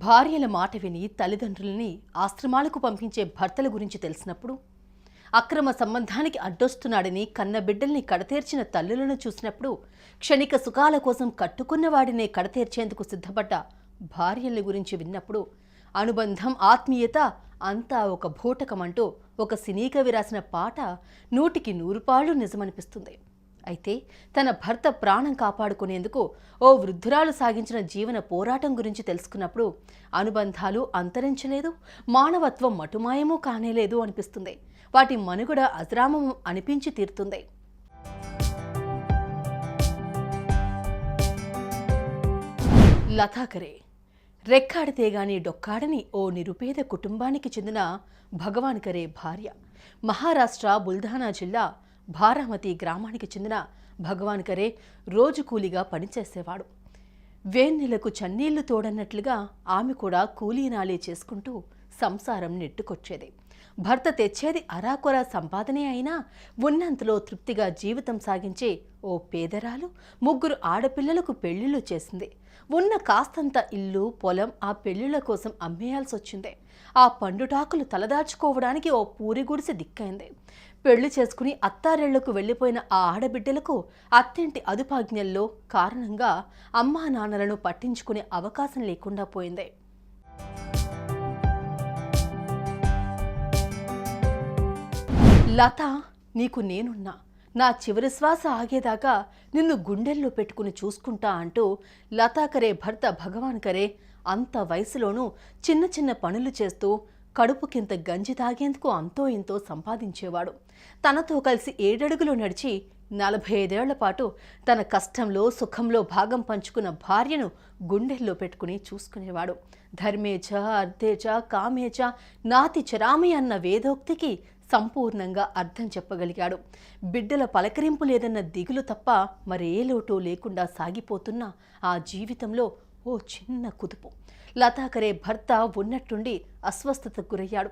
భార్యల మాట విని తల్లిదండ్రులని ఆశ్రమాలకు పంపించే భర్తల గురించి తెలిసినప్పుడు, అక్రమ సంబంధానికి అడ్డొస్తున్నాడని కన్న బిడ్డల్ని కడతేర్చిన తల్లులను చూసినప్పుడు, క్షణిక సుఖాల కోసం కట్టుకున్న వాడినే కడతేర్చేందుకు సిద్ధపడ్డ భార్యల గురించి విన్నప్పుడు, అనుబంధం ఆత్మీయత అంతా ఒక భూటకమంటూ ఒక సినీ కవి రాసిన పాట 100కి 100 పాళ్ళు నిజమనిపిస్తుంది. అయితే తన భర్త ప్రాణం కాపాడుకునేందుకు ఓ వృద్ధురాలు సాగించిన జీవన పోరాటం గురించి తెలుసుకున్నప్పుడు అనుబంధాలు అంతరించలేదు, మానవత్వం మటుమాయమూ కానేలేదు అనిపిస్తుంది. వాటి మనుగడ అజరామం అనిపించి తీరుతుంది. లతాకరే రెక్కాడితే గాని డొక్కాడని ఓ నిరుపేద కుటుంబానికి చెందిన భగవాన్ కరే భార్య. మహారాష్ట్ర బుల్ధానా జిల్లా బారామతి గ్రామానికి చెందిన భగవాన్ కరే రోజు కూలీగా పనిచేసేవాడు. వేన్నెలకు చన్నీళ్లు తోడన్నట్లుగా ఆమె కూడా కూలీనాలే చేసుకుంటూ సంసారం నెట్టుకొచ్చేది. భర్త తెచ్చేది అరాకొరా సంపాదనే అయినా ఉన్నంతలో తృప్తిగా జీవితం సాగించే ఓ పేదరాలు 3 ఆడపిల్లలకు పెళ్లిళ్లు చేసింది. ఉన్న కాస్తంత ఇల్లు పొలం ఆ పెళ్లిళ్ల కోసం అమ్మేయాల్సొచ్చింది. ఆ పండుటాకులు తలదాచుకోవడానికి ఓ పూరి గుడిసె దిక్కైంది. పెళ్లి చేసుకుని అత్తారేళ్లకు వెళ్లిపోయిన ఆ ఆడబిడ్డలకు అత్తింటి అదుపాజ్ఞల్లో కారణంగా అమ్మా నాన్నలను పట్టించుకునే అవకాశం లేకుండా పోయింది. లత, నీకు నేనున్నా, నా చివరి శ్వాస ఆగేదాకా నిన్ను గుండెల్లో పెట్టుకుని చూసుకుంటా అంటూ లతాకరే భర్త భగవాన్ కరే అంత వయసులోనూ చిన్న చిన్న పనులు చేస్తూ కడుపుకింత గంజి తాగేందుకు అంతో ఇంతో సంపాదించేవాడు. తనతో కలిసి 7 అడుగులు నడిచి 45 ఏళ్ల పాటు తన కష్టంలో సుఖంలో భాగం పంచుకున్న భార్యను గుండెల్లో పెట్టుకుని చూసుకునేవాడు. ధర్మేచ అర్థేచ కామేచ నాతి చరామి అన్న వేదోక్తికి సంపూర్ణంగా అర్థం చెప్పగలిగాడు. బిడ్డల పలకరింపు లేదన్న దిగులు తప్ప మరే లోటు లేకుండా సాగిపోతున్న ఆ జీవితంలో ఓ చిన్న కుదుపు. లతాకరే భర్త ఉన్నట్టుండి అస్వస్థతకు గురయ్యాడు.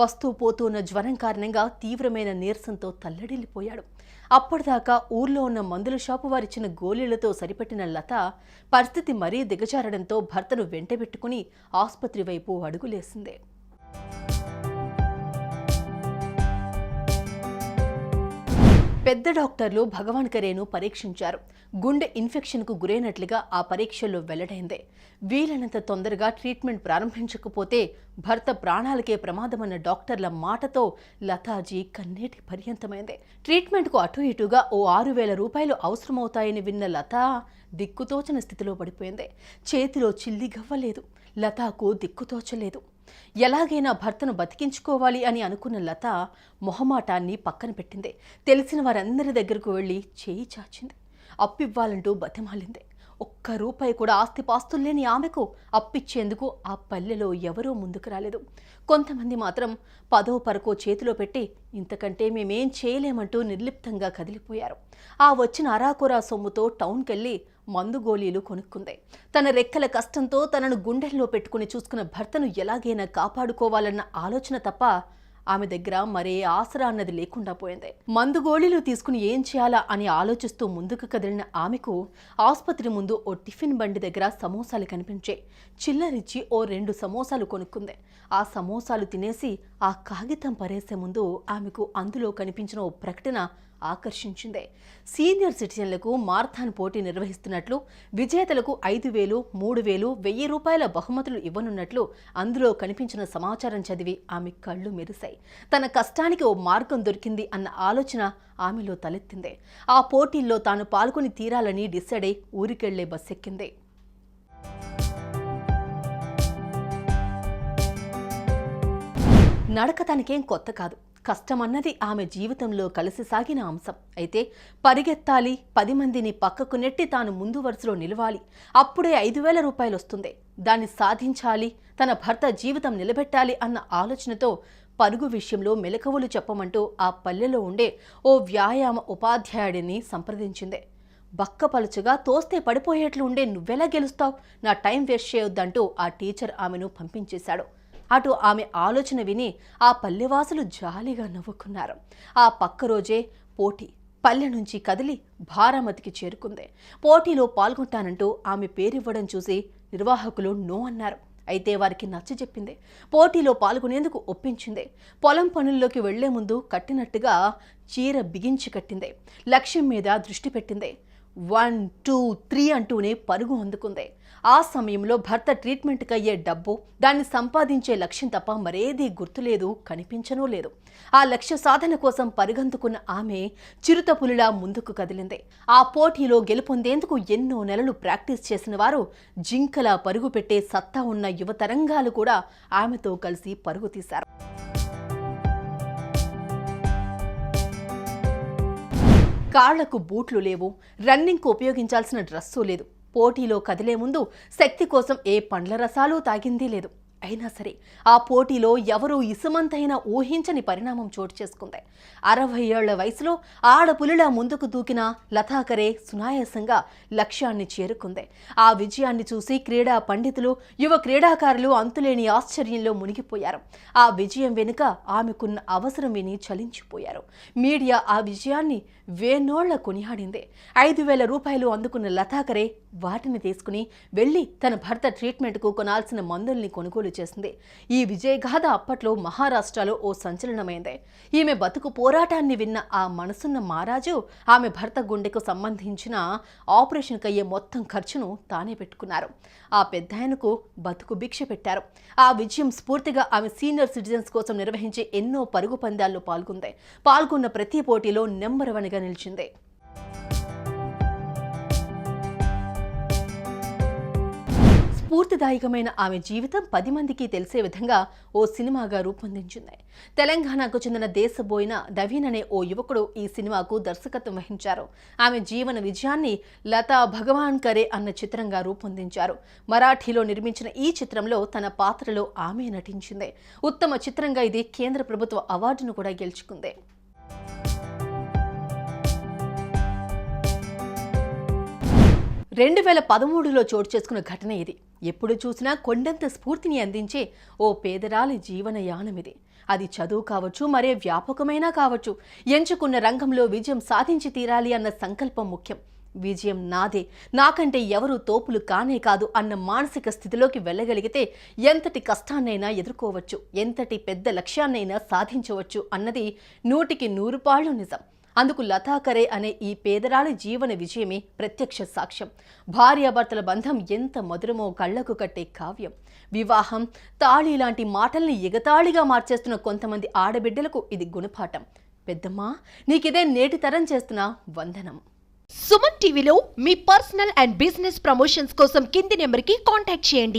వస్తూ పోతున్న జ్వరం కారణంగా తీవ్రమైన నీరసంతో తల్లడిల్లిపోయాడు. అప్పటిదాకా ఊర్లో ఉన్న మందుల షాపు వారిచ్చిన గోళీలతో సరిపెట్టిన లత పరిస్థితి మరీ దిగజారడంతో భర్తను వెంటబెట్టుకుని ఆసుపత్రి వైపు అడుగులేసింది. పెద్ద డాక్టర్లు భగవాన్ కరేను పరీక్షించారు. గుండె ఇన్ఫెక్షన్కు గురైనట్లుగా ఆ పరీక్షల్లో వెల్లడైంది. వీలైనంత తొందరగా ట్రీట్మెంట్ ప్రారంభించకపోతే భర్త ప్రాణాలకే ప్రమాదమన్న డాక్టర్ల మాటతో లతాజీ కన్నీటి పర్యంతమైంది. ట్రీట్మెంట్కు అటు ఇటుగా ఓ 6,000 రూపాయలు అవసరమవుతాయని విన్న లత దిక్కుతోచని స్థితిలో పడిపోయింది. చేతిలో చిల్లిగవ్వలేదు. లతాకు దిక్కుతోచలేదు. ఎలాగైనా భర్తను బతికించుకోవాలి అని అనుకున్న లత మొహమాటాన్ని పక్కన పెట్టింది. తెలిసిన వారందరి దగ్గరకు వెళ్లి చేయి చాచింది. అప్పివ్వాలంటూ బతిమాలింది. 1 రూపాయి కూడా ఆస్తిపాస్తుల్లేని ఆమెకు అప్పిచ్చేందుకు ఆ పల్లెలో ఎవరూ ముందుకు రాలేదు. కొంతమంది మాత్రం 10వ పరకో చేతిలో పెట్టి ఇంతకంటే మేమేం చేయలేమంటూ నిర్లిప్తంగా కదిలిపోయారు. ఆ వచ్చిన అరాకొరా సొమ్ముతో టౌన్కెళ్లి మందు గోళీలు కొనుక్కుంది. తన రెక్కల కష్టంతో తనను గుండెల్లో పెట్టుకుని చూసుకున్న భర్తను ఎలాగైనా కాపాడుకోవాలన్న ఆలోచన తప్ప ఆమె దగ్గర మరే ఆసరా అన్నది లేకుండా పోయింది. మందు గోళీలు తీసుకుని ఏం చేయాలా అని ఆలోచిస్తూ ముందుకు కదిలిన ఆమెకు ఆసుపత్రి ముందు ఓ టిఫిన్ బండి దగ్గర సమోసాలు కనిపించే. చిల్లరిచ్చి ఓ 2 సమోసాలు కొనుక్కుంది. ఆ సమోసాలు తినేసి ఆ కాగితం పరేసే ముందు ఆమెకు అందులో కనిపించిన ఓ ప్రకటన ఆకర్షించింది. సీనియర్ సిటిజన్లకు మారథాన్ పోటీ నిర్వహిస్తున్నట్లు, విజేతలకు 5,000, 3,000, 1,000 రూపాయల బహుమతులు ఇవ్వనున్నట్లు అందులో కనిపించిన సమాచారం చదివి ఆమె కళ్ళు మెరిశాయి. తన కష్టానికి ఓ మార్గం దొరికింది అన్న ఆలోచన ఆమెలో తలెత్తింది. ఆ పోటీల్లో తాను పాల్గొని తీరాలని డిసైడ్ అయి ఊరికెళ్లే బస్సెక్కింది. నడక తనకేం కొత్త కాదు. కష్టమన్నది ఆమె జీవితంలో కలిసి సాగిన అంశం. అయితే పరిగెత్తాలి, 10 మందిని పక్కకు నెట్టి తాను ముందు వరుసలో నిలవాలి, అప్పుడే 5,000 రూపాయలు వస్తుంది, దాన్ని సాధించాలి, తన భర్త జీవితం నిలబెట్టాలి అన్న ఆలోచనతో పరుగు విషయంలో మెలకువలు చెప్పమంటూ ఆ పల్లెలో ఉండే ఓ వ్యాయామ ఉపాధ్యాయుడిని సంప్రదించింది. బక్కపలుచగా తోస్తే పడిపోయేట్లు ఉండే నువ్వెలా గెలుస్తావు, నా టైం వేస్ట్ చేయొద్దంటూ ఆ టీచర్ ఆమెను పంపించేశాడు. అటు ఆమె ఆలోచన విని ఆ పల్లెవాసులు జాలిగా నవ్వుకున్నారు. ఆ పక్క రోజే పోటీ పల్లె నుంచి కదిలి బారామతికి చేరుకుంది. పోటీలో పాల్గొంటానంటూ ఆమె పేరివ్వడం చూసి నిర్వాహకులు నో అన్నారు. అయితే వారికి నచ్చజెప్పింది. పోటీలో పాల్గొనేందుకు ఒప్పించింది. పొలం పనుల్లోకి వెళ్లే ముందు కట్టినట్టుగా చీర బిగించి కట్టింది. లక్ష్యం మీద దృష్టి పెట్టింది. 1, 2, 3 అంటూనే పరుగు అందుకుంది. ఆ సమయంలో భర్త ట్రీట్మెంట్కి అయ్యే డబ్బు, దాన్ని సంపాదించే లక్ష్యం తప్ప మరేదీ గుర్తులేదు, కనిపించనూ లేదు. ఆ లక్ష్య సాధన కోసం పరుగందుకున్న ఆమె చిరుతపులిలా ముందుకు కదిలింది. ఆ పోటీలో గెలుపొందేందుకు ఎన్నో నెలలు ప్రాక్టీస్ చేసిన వారు, జింకలా పరుగు పెట్టే సత్తా ఉన్న యువతరంగాలు కూడా ఆమెతో కలిసి పరుగు తీశారు. కాళ్లకు బూట్లు లేవు, రన్నింగ్కు ఉపయోగించాల్సిన డ్రెస్సు లేదు. పోటీలో కదిలే ముందు శక్తి కోసం ఏ పండ్ల రసాలు తాగిందీ లేదు. అయినా సరే ఆ పోటీలో ఎవరూ ఇసుమంతైనా ఊహించని పరిణామం చోటు చేసుకుంది. 60 ఏళ్ల వయసులో ఆడపులిలా ముందుకు దూకిన లతాకరే సునాయాసంగా లక్ష్యాన్ని చేరుకుంది. ఆ విజయాన్ని చూసి క్రీడా పండితులు, యువ క్రీడాకారులు అంతులేని ఆశ్చర్యంలో మునిగిపోయారు. ఆ విజయం వెనుక ఆమెకున్న అవసరం విని చలించిపోయారు. మీడియా ఆ విజయాన్ని వేనోళ్ల కొనియాడింది. 5,000 రూపాయలు అందుకున్న లతాకరే వాటిని తీసుకుని వెళ్లి తన భర్త ట్రీట్మెంట్కు కొనాల్సిన మందుల్ని కొనుగోలు చేసింది. ఈ విజయగాథ అప్పట్లో మహారాష్ట్రలో ఓ సంచలనమైంది. ఈమె బతుకు పోరాటాన్ని విన్న ఆ మనసున్న మహారాజు ఆమె భర్త గుండెకు సంబంధించిన ఆపరేషన్కి అయ్యే మొత్తం ఖర్చును తానే పెట్టుకున్నారు. ఆ పెద్దాయనకు బతుకు భిక్ష పెట్టారు. ఆ విజయం స్ఫూర్తిగా ఆమె సీనియర్ సిటిజన్స్ కోసం నిర్వహించే ఎన్నో పరుగు పందాల్లో పాల్గొంది. పాల్గొన్న ప్రతి పోటీలో నెంబర్ 1గా నిలిచింది. స్ఫూర్తిదాయకమైన ఆమె జీవితం 10 మందికి తెలిసే విధంగా ఓ సినిమాగా రూపొందించింది. తెలంగాణకు చెందిన దేశబోయిన దవీన్ అనే ఓ యువకుడు ఈ సినిమాకు దర్శకత్వం వహించారు. ఆమె జీవన విజయాన్ని లతా భగవాన్కరే అన్న చిత్రంగా రూపొందించారు. మరాఠీలో నిర్మించిన ఈ చిత్రంలో తన పాత్రలో ఆమె నటించింది. ఉత్తమ చిత్రంగా ఇది కేంద్ర ప్రభుత్వ అవార్డును కూడా గెలుచుకుంది. 2013లో చోటు చేసుకున్న ఘటన ఇది. ఎప్పుడు చూసినా కొండంత స్ఫూర్తిని అందించే ఓ పేదరాలి జీవనయానమిది. అది చదువు కావచ్చు, మరే వ్యాపకమైనా కావచ్చు. ఎంచుకున్న రంగంలో విజయం సాధించి తీరాలి అన్న సంకల్పం ముఖ్యం. విజయం నాదే, నాకంటే ఎవరూ తోపులు కానే కాదు అన్న మానసిక స్థితిలోకి వెళ్ళగలిగితే ఎంతటి కష్టాన్నైనా ఎదుర్కోవచ్చు, ఎంతటి పెద్ద లక్ష్యాన్నైనా సాధించవచ్చు అన్నది 100కి 100 పాళ్ళు నిజం. అందుకు లతాకరే అనే ఈ పేదరాలి జీవన విజయమే ప్రత్యక్ష సాక్ష్యం. భార్యాభర్తల బంధం ఎంత మధురమో కళ్లకు కట్టే కావ్యం. వివాహం, తాళి లాంటి మాటల్ని ఎగతాళిగా మార్చేస్తున్న కొంతమంది ఆడబిడ్డలకు ఇది గుణపాఠం. పెద్దమ్మా, నీకిదే నేటి తరం చేస్తున్న వందనం. సుమన్ టీవీలో మీ పర్సనల్ అండ్ బిజినెస్ ప్రమోషన్స్ కోసం కింది నెంబర్కి కాంటాక్ట్ చేయండి.